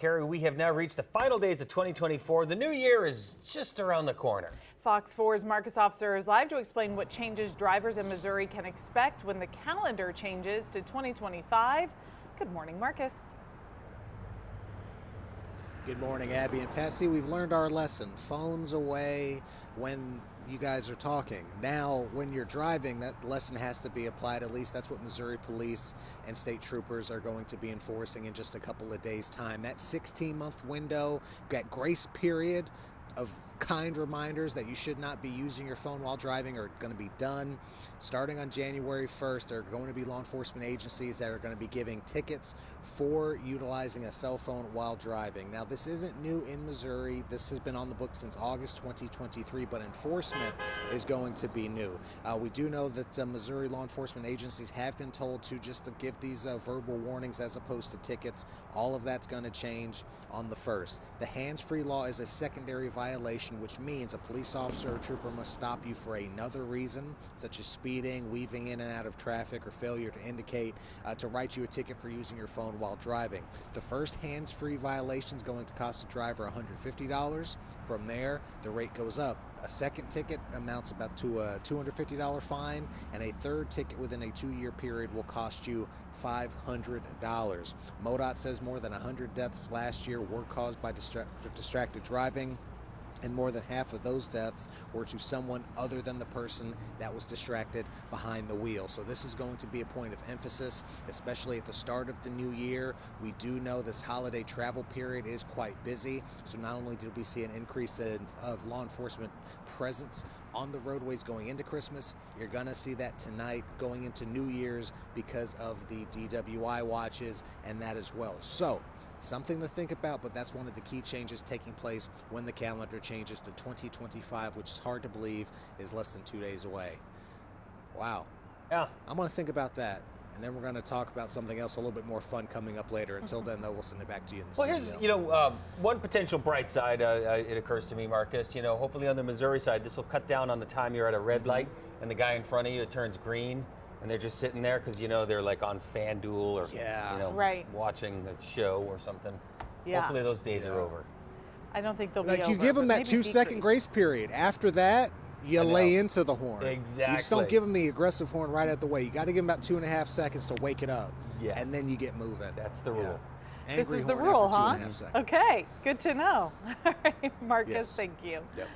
Carrie, we have now reached the final days of 2024. The new year is just around the corner. Fox 4's Marcus Officer is live to explain what changes drivers in Missouri can expect when the calendar changes to 2025. Good morning, Marcus. Good morning, Abby and Patsy. We've learned our lesson. Phones away when you guys are talking. Now, when you're driving, that lesson has to be applied. At least that's what Missouri police and state troopers are going to be enforcing in just a couple of days' time. That 16-month window, that grace period of kind reminders that you should not be using your phone while driving are going to be done. Starting on January 1st, there are going to be law enforcement agencies that are going to be giving tickets for utilizing a cell phone while driving. Now, this isn't new in Missouri. This has been on the books since August 2023, but enforcement is going to be new. We do know that Missouri law enforcement agencies have been told to just to give these verbal warnings as opposed to tickets. All of that's going to change on the 1st. The hands-free law is a secondary violation, which means a police officer or trooper must stop you for another reason, such as speeding, weaving in and out of traffic, or failure to indicate, to write you a ticket for using your phone while driving. The first hands-free violation is going to cost the driver $150. From there, the rate goes up. A second ticket amounts about to a $250 fine, and a third ticket within a 2-year period will cost you $500. MoDOT says more than 100 deaths last year were caused by distracted driving, and more than half of those deaths were to someone other than the person that was distracted behind the wheel. So this is going to be a point of emphasis, especially at the start of the new year. We do know this holiday travel period is quite busy, so not only did we see an increase of law enforcement presence on the roadways going into Christmas, you're gonna see that tonight going into New Year's because of the DWI watches and that as well. So something to think about, but that's one of the key changes taking place when the calendar changes to 2025, which is hard to believe is less than 2 days away. Wow. Yeah. I'm going to think about that, and then we're going to talk about something else a little bit more fun coming up later. Until then, though, we'll send it back to you in the studio. Here's, one potential bright side, it occurs to me, Marcus, hopefully on the Missouri side, this will cut down on the time you're at a red light and the guy in front of you, it turns green. And they're just sitting there because, they're like on FanDuel or, right, watching a show or something. Yeah. Hopefully those days are over. I don't think they'll be like over. You give them that 2-second grace period. After that, you lay into the horn. Exactly. You just don't give them the aggressive horn right out of the way. You got to give them about 2.5 seconds to wake it up. Yes. And then you get moving. That's the rule. Yeah. This Angry is the horn rule, after huh? 2.5 seconds. Okay, good to know. All right, Marcus, Yes. thank you. Yep.